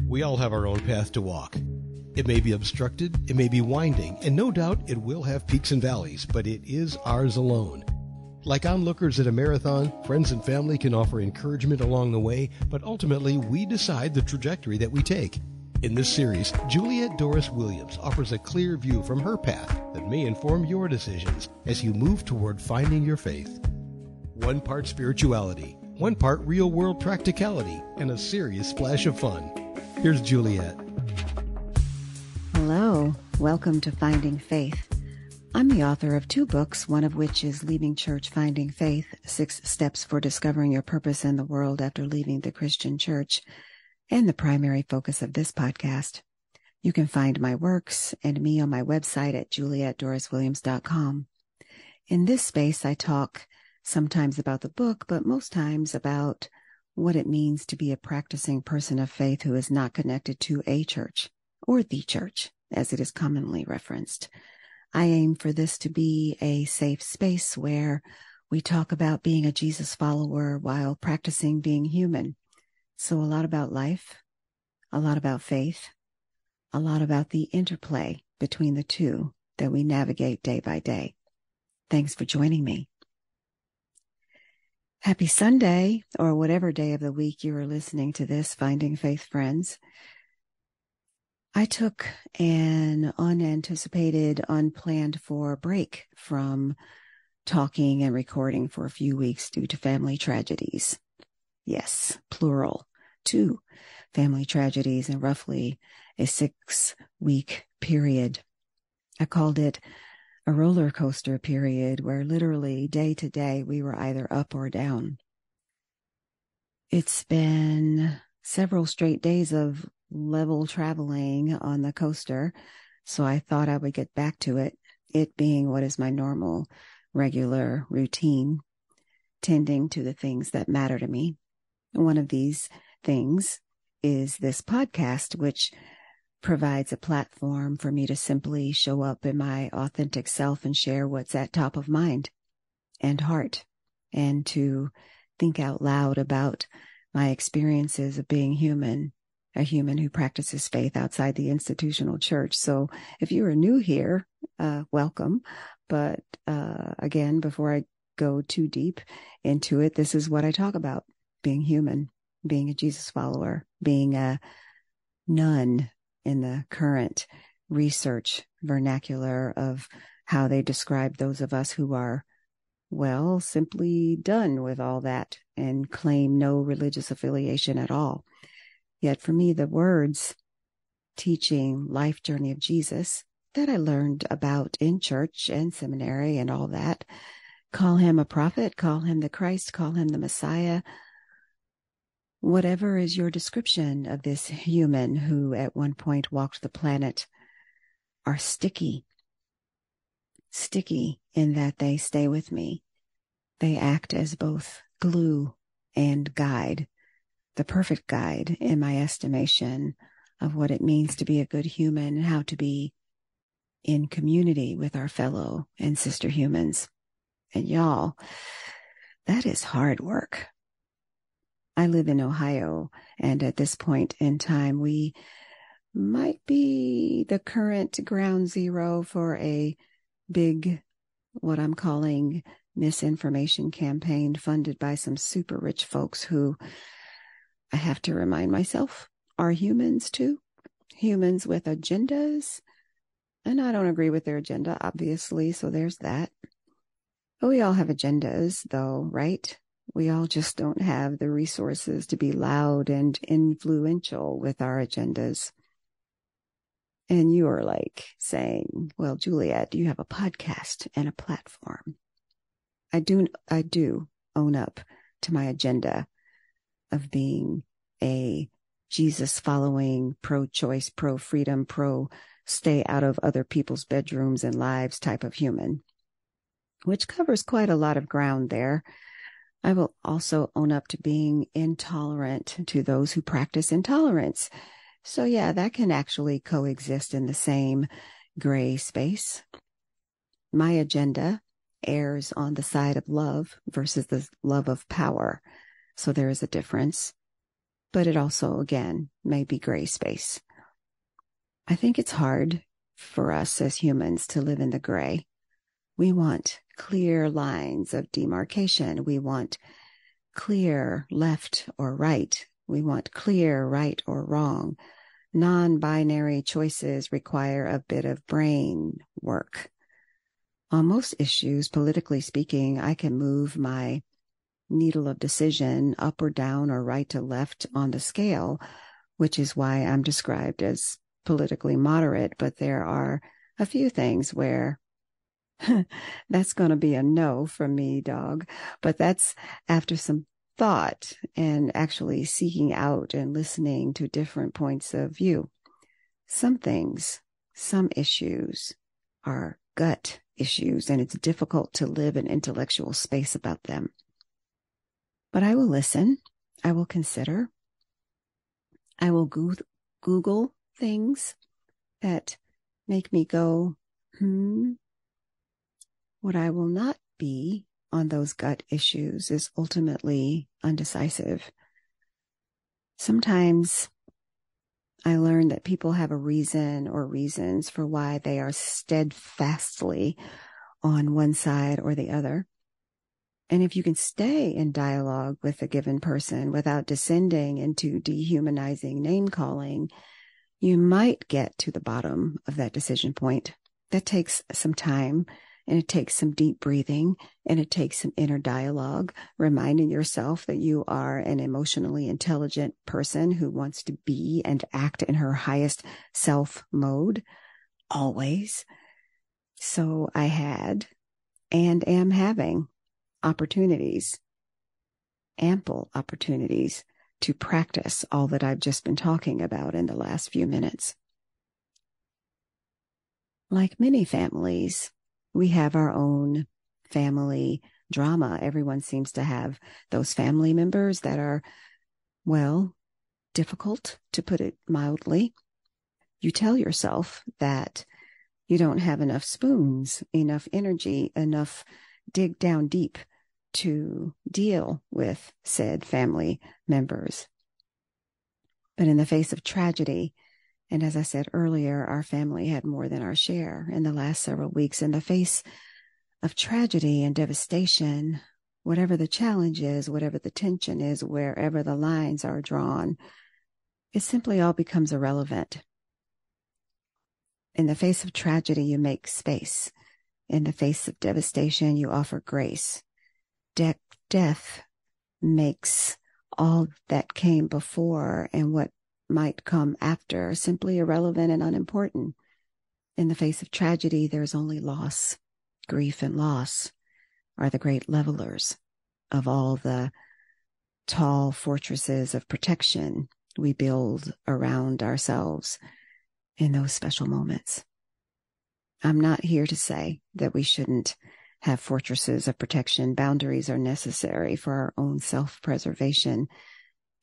We all have our own path to walk. It may be obstructed, it may be winding, and no doubt it will have peaks and valleys, but it is ours alone. Like onlookers at a marathon, friends and family can offer encouragement along the way, but ultimately we decide the trajectory that we take. In this series, Juliet Doris Williams offers a clear view from her path that may inform your decisions as you move toward finding your faith. One part spirituality, one part real-world practicality, and a serious splash of fun. Here's Juliet. Hello, welcome to Finding Faith. I'm the author of 2 books, one of which is Leaving Church, Finding Faith, 6 Steps for Discovering Your Purpose in the World After Leaving the Christian Church, and the primary focus of this podcast. You can find my works and me on my website at julietdoriswilliams.com. In this space, I talk sometimes about the book, but most times about what it means to be a practicing person of faith who is not connected to a church, or the church, as it is commonly referenced. I aim for this to be a safe space where we talk about being a Jesus follower while practicing being human. So a lot about life, a lot about faith, a lot about the interplay between the two that we navigate day by day. Thanks for joining me. Happy Sunday, or whatever day of the week you are listening to this, Finding Faith friends. I took an unanticipated, unplanned for break from talking and recording for a few weeks due to family tragedies. Yes, plural, 2 family tragedies in roughly a 6-week period. I called it a roller coaster period where literally day to day we were either up or down. It's been several straight days of level traveling on the coaster, so I thought I would get back to it being what is my normal, regular routine, tending to the things that matter to me. One of these things is this podcast, which provides a platform for me to simply show up in my authentic self and share what's at top of mind and heart, and to think out loud about my experiences of being human, a human who practices faith outside the institutional church. So if you are new here, welcome. But again, before I go too deep into it, this is what I talk about: being human, being a Jesus follower, being a nun in the current research vernacular of how they describe those of us who are, well, simply done with all that and claim no religious affiliation at all. Yet for me, the words teaching life journey of Jesus that I learned about in church and seminary and all that, call him a prophet, call him the Christ, call him the Messiah, whatever is your description of this human who at one point walked the planet, are sticky in that they stay with me. They act as both glue and guide, the perfect guide in my estimation of what it means to be a good human and how to be in community with our fellow and sister humans. And y'all, that is hard work. I live in Ohio, and at this point in time, we might be the current ground zero for a big, what I'm calling, misinformation campaign funded by some super rich folks who, I have to remind myself, are humans too. Humans with agendas. And I don't agree with their agenda, obviously, so there's that. But we all have agendas, though, right? We all just don't have the resources to be loud and influential with our agendas. And you are like saying, well, Juliet, you have a podcast and a platform. I do own up to my agenda of being a Jesus following, pro-choice, pro-freedom, pro-stay out of other people's bedrooms and lives type of human, which covers quite a lot of ground there. I will also own up to being intolerant to those who practice intolerance. So yeah, that can actually coexist in the same gray space. My agenda errs on the side of love versus the love of power. So there is a difference. but it also, again, may be gray space. I think it's hard for us as humans to live in the gray. We want clear lines of demarcation. We want clear left or right. We want clear right or wrong. Non-binary choices require a bit of brain work. On most issues, politically speaking, I can move my needle of decision up or down or right to left on the scale, which is why I'm described as politically moderate. But there are a few things where that's going to be a no from me, dog. But that's after some thought and actually seeking out and listening to different points of view. Some things, some issues are gut issues, and it's difficult to live in intellectual space about them. But I will listen. I will consider. I will Google things that make me go, What I will not be on those gut issues is ultimately undecisive. Sometimes I learn that people have a reason or reasons for why they are steadfastly on one side or the other. And if you can stay in dialogue with a given person without descending into dehumanizing name calling, you might get to the bottom of that decision point. That takes some time, and it takes some deep breathing, and it takes some inner dialogue, reminding yourself that you are an emotionally intelligent person who wants to be and act in her highest self mode, always. So I had and am having opportunities, ample opportunities to practice all that I've just been talking about in the last few minutes. Like many families, we have our own family drama. Everyone seems to have those family members that are, well, difficult, to put it mildly. You tell yourself that you don't have enough spoons, enough energy, enough dig down deep to deal with said family members. But in the face of tragedy, and as I said earlier, our family had more than our share in the last several weeks. In the face of tragedy and devastation, whatever the challenge is, whatever the tension is, wherever the lines are drawn, it simply all becomes irrelevant. In the face of tragedy, you make space. In the face of devastation, you offer grace. Death makes all that came before and what might come after simply irrelevant and unimportant. In the face of tragedy, there's only loss. Grief and loss are the great levelers of all the tall fortresses of protection we build around ourselves in those special moments. I'm not here to say that we shouldn't have fortresses of protection. Boundaries are necessary for our own self-preservation.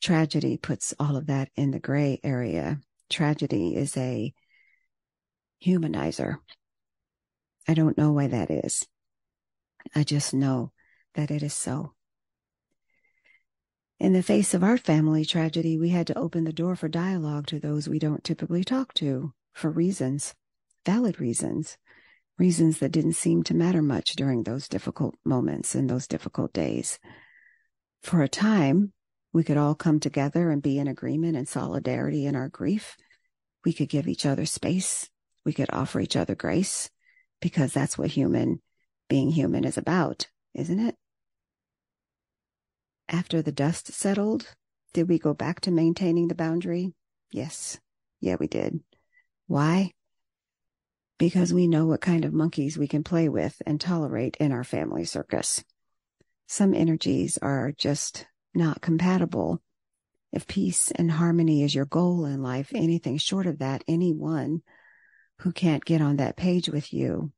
Tragedy puts all of that in the gray area. Tragedy is a humanizer. I don't know why that is. I just know that it is so. In the face of our family tragedy, we had to open the door for dialogue to those we don't typically talk to for reasons, valid reasons, reasons that didn't seem to matter much during those difficult moments and those difficult days. For a time, we could all come together and be in agreement and solidarity in our grief. We could give each other space. We could offer each other grace, because that's what being human is about, isn't it? After the dust settled, did we go back to maintaining the boundary? Yes. Yeah, we did. Why? Because we know what kind of monkeys we can play with and tolerate in our family circus. Some energies are just not compatible. If peace and harmony is your goal in life, anything short of that, anyone who can't get on that page with you,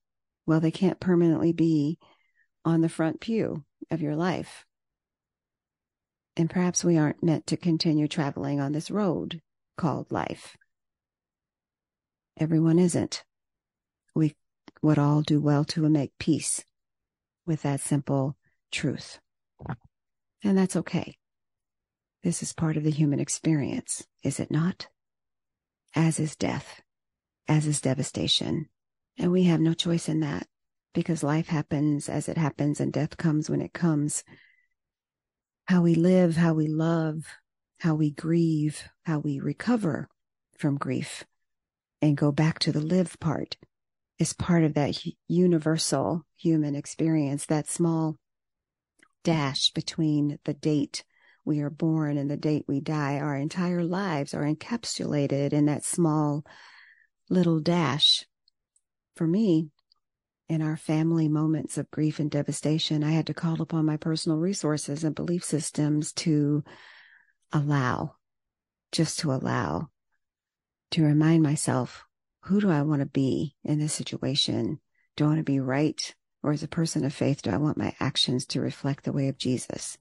well, they can't permanently be on the front pew of your life. And perhaps we aren't meant to continue traveling on this road called life. Everyone isn't. We would all do well to make peace with that simple truth. And that's okay. This is part of the human experience, is it not? As is death, as is devastation. And we have no choice in that, because life happens as it happens and death comes when it comes. How we live, how we love, how we grieve, how we recover from grief and go back to the live part is part of that universal human experience, that small dash between the date we are born and the date we die. Our entire lives are encapsulated in that small little dash. For me, in our family moments of grief and devastation, I had to call upon my personal resources and belief systems to allow, just to allow, to remind myself, who do I want to be in this situation? Do I want to be right? Or as a person of faith, do I want my actions to reflect the way of Jesus?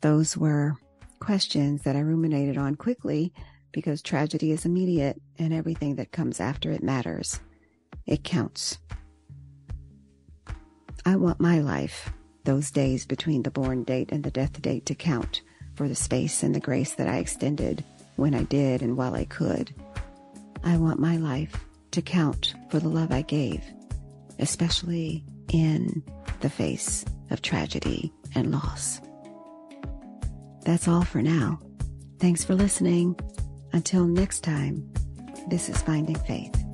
Those were questions that I ruminated on quickly, because tragedy is immediate and everything that comes after it matters. It counts. I want my life, those days between the born date and the death date, to count for the space and the grace that I extended when I did and while I could. I want my life to count for the love I gave, especially in the face of tragedy and loss. That's all for now. Thanks for listening. Until next time, this is Finding Faith.